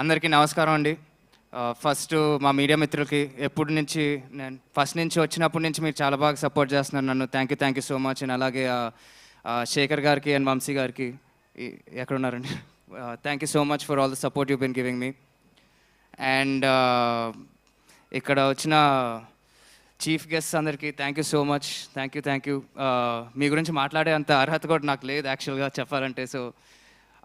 అందరికీ నమస్కారం అండి. ఫస్ట్ మా మీడియా మిత్రులకి నేను ఫస్ట్ నుంచి వచ్చినప్పటి నుంచి మీరు చాలా బాగా సపోర్ట్ చేస్తున్నారు నన్ను. Thank you so much. And అలాగే శేఖర్ గారికి అండ్ వంశీ గారికి ఎక్కడున్నారండి, thank you so much for all the support you been giving me. And ఇక్కడ వచ్చిన చీఫ్ గెస్ట్స్ అందరికీ thank you so much. Thank you. మీ గురించి మాట్లాడే అంత అర్హత కూడా నాకు లేదు యాక్చువల్గా చెప్పాలంటే. So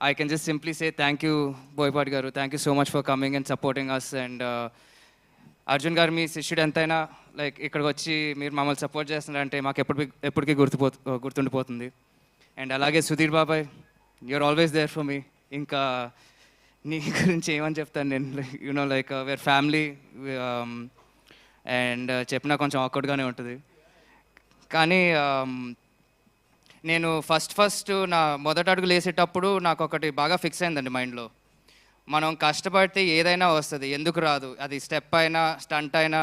I can just simply say thank you, Boypati garu. Thank you so much for coming and supporting us. And Arjun garu, మీ శిష్యుడు ఎంతైనా లైక్ ఇక్కడికి వచ్చి మీరు మమ్మల్ని సపోర్ట్ చేస్తున్నారంటే మాకు ఎప్పటికీ గుర్తుండిపోతుంది. అండ్ అలాగే సుధీర్ బాబాయ్, you're always there for me. ఇంకా నీ గురించి ఏమని చెప్తాను నేను, you know like where family. And చెప్పినా కొంచెం ఆక్వర్డ్గానే ఉంటుంది. కానీ నేను ఫస్ట్ నా మొదటి అడుగులు వేసేటప్పుడు నాకు ఒకటి బాగా ఫిక్స్ అయిందండి మైండ్లో. మనం కష్టపడితే ఏదైనా వస్తుంది, ఎందుకు రాదు? అది స్టెప్ అయినా, స్టంట్ అయినా,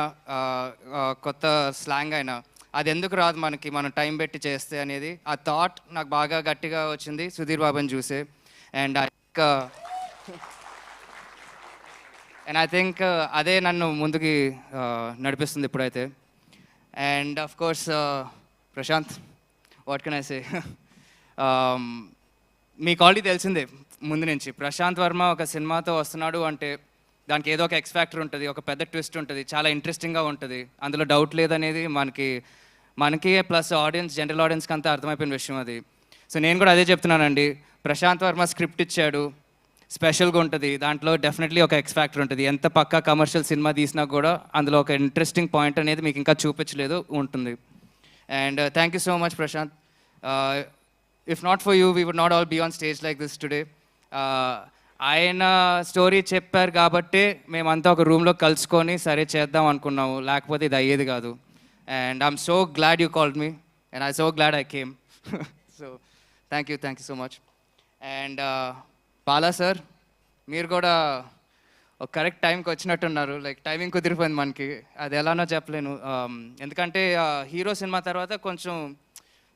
కొత్త స్లాంగ్ అయినా, అది ఎందుకు రాదు మనకి, మనం టైం పెట్టి చేస్తే అనేది ఆ థాట్ నాకు బాగా గట్టిగా వచ్చింది సుధీర్ బాబుని చూసే. అండ్ ఐ థింక్ అదే నన్ను ముందుకి నడిపిస్తుంది ఇప్పుడైతే. And of course Prashanth, what can I say, మీకు ఆల్రెడీ తెలిసిందే ముందు నుంచి ప్రశాంత్ వర్మ ఒక సినిమాతో వస్తున్నాడు అంటే దానికి ఏదో ఒక ఎక్స్ ఫ్యాక్టర్ ఉంటుంది, ఒక పెద్ద ట్విస్ట్ ఉంటుంది, చాలా ఇంట్రెస్టింగ్గా ఉంటుంది, అందులో డౌట్ లేదనేది మనకి ప్లస్ ఆడియన్స్, జనరల్ ఆడియన్స్కి అంతా అర్థమైపోయిన విషయం అది. సో నేను కూడా అదే చెప్తున్నానండి, ప్రశాంత్ వర్మ స్క్రిప్ట్ ఇచ్చాడు, స్పెషల్గా ఉంటుంది, దాంట్లో డెఫినెట్లీ ఒక ఎక్స్ ఫ్యాక్టర్ ఉంటుంది. ఎంత పక్కా కమర్షియల్ సినిమా తీసినా కూడా అందులో ఒక ఇంట్రెస్టింగ్ పాయింట్ అనేది మీకు ఇంకా చూపించలేదు ఉంటుంది. And thank you so much, Prashant. If not for you, we would not all be on stage like this today. ఆయన స్టోరీ చెప్పారు కాబట్టి మేమంతా ఒక రూమ్లో కలుసుకొని సరే చేద్దాం అనుకున్నాము, లేకపోతే ఇది అయ్యేది కాదు. And I'm so glad you called me and I so glad I came. So thank you so much. And Bala sir, మీరు కూడా ఒక కరెక్ట్ టైంకి వచ్చినట్టున్నారు. లైక్ టైమింగ్ కుదిరిపోయింది మనకి, అది ఎలానో చెప్పలేను. ఎందుకంటే హీరో సినిమా తర్వాత కొంచెం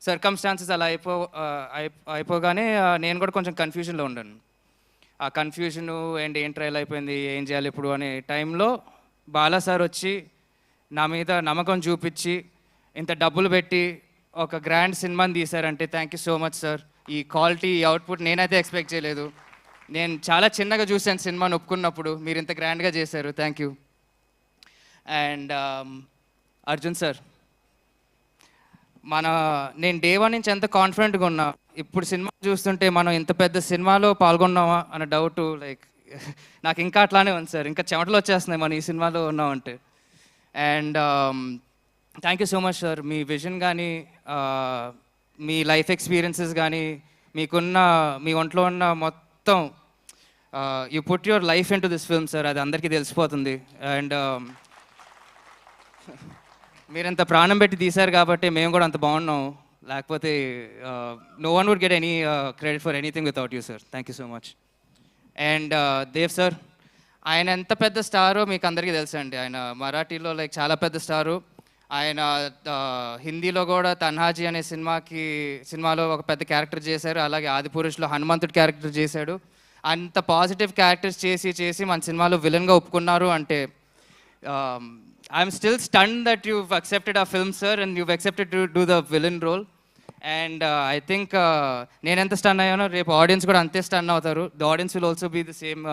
సర్కమ్స్టాన్సెస్ అలా అయిపోగానే నేను కూడా కొంచెం కన్ఫ్యూజన్లో ఉన్నాను. ఆ కన్ఫ్యూజను అండ్ ఏం ట్రైల్ అయిపోయింది, ఏం చేయాలి ఇప్పుడు అనే టైంలో బాలా సార్ వచ్చి నా మీద నమ్మకం చూపించి ఇంత డబ్బులు పెట్టి ఒక గ్రాండ్ సినిమాని తీశారంటే thank you so much sir. ఈ క్వాలిటీ, ఈ అవుట్పుట్ నేనైతే ఎక్స్పెక్ట్ చేయలేదు. నేను చాలా చిన్నగా చూశాను సినిమాని ఒప్పుకున్నప్పుడు, మీరు ఇంత గ్రాండ్గా చేశారు, thank you. And Arjun sir, నేను డే వన్ నుంచి ఎంత కాన్ఫిడెంట్గా ఉన్నా, ఇప్పుడు సినిమా చూస్తుంటే మనం ఇంత పెద్ద సినిమాలో పాల్గొన్నామా అన్న డౌట్ లైక్ నాకు ఇంకా అట్లానే ఉంది సార్. ఇంకా చెమటలు వచ్చేస్తున్నాయి మనం ఈ సినిమాలో ఉన్నామంటే. And thank you so much sir. Me vision కానీ, మీ లైఫ్ ఎక్స్పీరియన్సెస్ కానీ, మీ ఒంట్లో ఉన్న మొత్తం you put your life in to this film sir, అది అందరికీ తెలిసిపోతుంది. అండ్ మీరు ఇంత ప్రాణం పెట్టి తీశారు కాబట్టి మేము కూడా అంత బాగున్నాం, లేకపోతే no one would get any credit for anything without you sir. Thank you so much. And Dev sir, ఆయన ఎంత పెద్ద స్టారో మీకు అందరికీ తెలుసు అండి. ఆయన మరాఠీలో లైక్ చాలా పెద్ద స్టారు. ఆయన హిందీలో కూడా తన్హాజీ అనే సినిమాలో ఒక పెద్ద క్యారెక్టర్ చేశారు. అలాగే ఆదిపురుషులో హనుమంతుడి క్యారెక్టర్ చేశాడు. అంత పాజిటివ్ క్యారెక్టర్స్ చేసి మన సినిమాలో విలన్గా ఒప్పుకున్నారు అంటే I'm still stun that you've accepted our film sir and you've accepted to do the villain role. And I think నేను ఎంత స్టన్ అయ్యానో రేపు ఆడియన్స్ కూడా అంతే స్టన్ అవుతారు. The audience will also be the same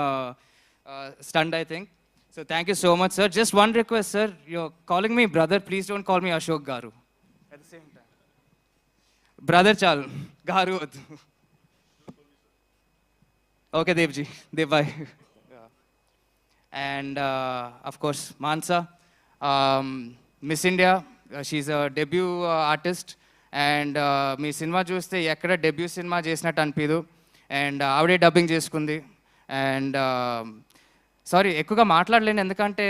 stunned I think. So thank you so much, sir. Just one request, sir. You're calling me brother. Please don't call me Ashok Garu. At the same time. Brother chal. Garu. Okay, Devji. Dev bye. Yeah. And of course, Mansa. Miss India. She's a debut artist. And me cinema చూస్తే ఎక్కడ debut cinema చేసినట్టు అనిపించదు. And ఆవిడే dubbing చేసుకుంది. And sorry ఎక్కువగా మాట్లాడలేను, ఎందుకంటే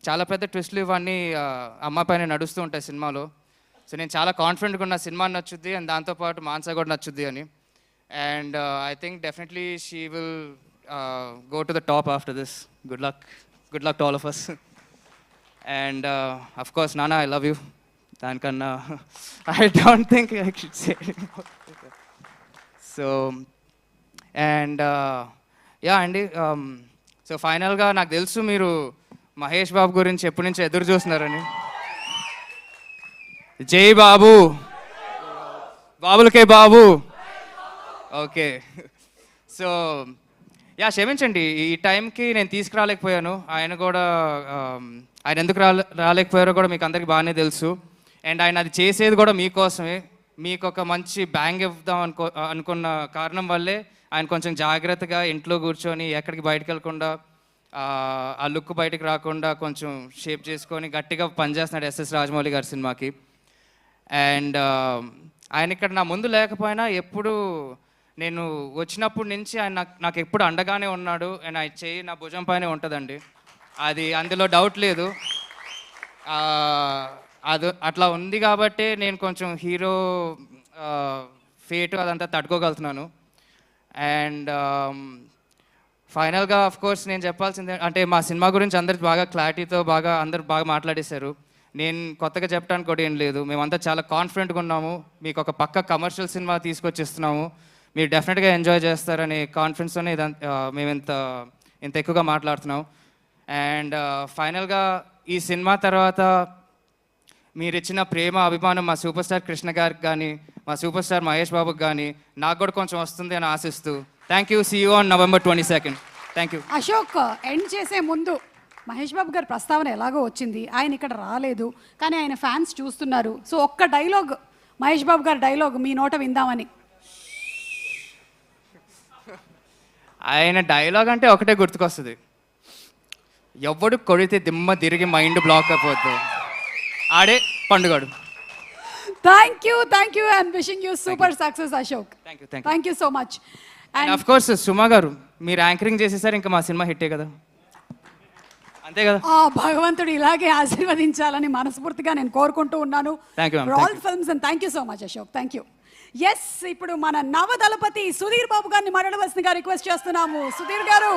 చాలా పెద్ద ట్విస్ట్లు ఇవన్నీ అమ్మాయి పైన నడుస్తూ ఉంటాయి సినిమాలో. సో నేను చాలా కాన్ఫిడెంట్గా ఉన్న సినిమా నచ్చుద్ది అండ్ దాంతోపాటు మాన్సా కూడా నచ్చుద్ది అని. And I think definitely she will go to the top after this. Good luck to all of us. And of course నానా, ఐ లవ్ యూ. దానికన్నా I don't think I should say. So and ya అండి, so ఫైనల్గా నాకు తెలుసు మీరు మహేష్ బాబు గురించి ఎప్పటి నుంచి ఎదురు చూస్తున్నారని. జై బాబు, బాబులకే బాబు. ఓకే, సో యా క్షమించండి, ఈ టైంకి నేను తీసుకురాలేకపోయాను. ఆయన కూడా ఆయన ఎందుకు రాలేకపోయారో కూడా మీకు అందరికీ బాగానే తెలుసు. అండ్ ఆయన అది చేసేది కూడా మీకోసమే. మీకు ఒక మంచి బ్యాంగ్ ఇద్దాం అనుకున్న కారణం వల్లే ఆయన కొంచెం జాగ్రత్తగా ఇంట్లో కూర్చొని ఎక్కడికి బయటకు వెళ్ళకుండా ఆ లుక్ బయటకు రాకుండా కొంచెం షేప్ చేసుకొని గట్టిగా పనిచేస్తున్నాడు ఎస్ఎస్ రాజమౌళి గారి సినిమాకి. అండ్ ఆయన ఇక్కడ నా ముందు లేకపోయినా ఎప్పుడు నేను వచ్చినప్పటి నుంచి ఆయన నాకు ఎప్పుడు అండగానే ఉన్నాడు. అండ్ ఆయన చెయ్యి నా భుజం పైనే ఉంటుందండి, అది అందులో డౌట్ లేదు. అది అట్లా ఉంది కాబట్టి నేను కొంచెం హీరో ఫేట్ అదంతా తట్టుకోగలుగుతున్నాను. అండ్ ఫైనల్గా కోర్స్ నేను చెప్పాల్సిందే అంటే మా సినిమా గురించి అందరికి బాగా క్లారిటీతో అందరు బాగా మాట్లాడేశారు. నేను కొత్తగా చెప్పడానికి కూడా ఏం లేదు. మేమంతా చాలా కాన్ఫిడెంట్గా ఉన్నాము. మీకు ఒక పక్క కమర్షియల్ సినిమా తీసుకొచ్చిస్తున్నాము, మీరు డెఫినెట్గా ఎంజాయ్ చేస్తారనే కాన్ఫిడెన్స్తోనే మేము ఇంత ఎక్కువగా మాట్లాడుతున్నాం. అండ్ ఫైనల్గా ఈ సినిమా తర్వాత మీరు ఇచ్చిన ప్రేమ అభిమానం మా సూపర్ స్టార్ కృష్ణ గారికి కానీ మా సూపర్ స్టార్ మహేష్ బాబుకి కానీ నాకు కూడా కొంచెం వస్తుంది అని ఆశిస్తూ thank you. See you on November 22. Thank you. Ashok, end చేసే ముందు మహేష్ బాబు గారి ప్రస్తావన ఎలాగో వచ్చింది, ఆయన ఇక్కడ రాలేదు కానీ ఆయన ఫ్యాన్స్ చూస్తున్నారు. సో ఒక్క డైలాగ్, మహేష్ బాబు గారి డైలాగ్ మీ నోట విందామని. ఆయన డైలాగ్ అంటే ఒకటే గుర్తుకొస్తుంది, ఎవడు కొడితే దిమ్మ తిరిగి మైండ్ బ్లాక్ అయిపోద్దు ఆడే పండుగాడు. Thank you and wishing you super success Ashok. Thank you so much. And of course Suma గారు మీరు యాంకరింగ్ చేసేసారు, ఇంకా మా సినిమా హిట్టే కదా, అంతే కదా. భగవంతుడు ఇలాగే ఆశీర్వదించాలని మనస్ఫూర్తిగా నేను కోరుకుంటూ ఉన్నాను. All films and thank you so much Ashok. Thank you. Yes, ఇప్పుడు మన నవదళపతి సుధీర్ బాబు గారిని మాట్లాడవలసిందిగా రిక్వెస్ట్ చేస్తున్నాము. సుధీర్ గారు.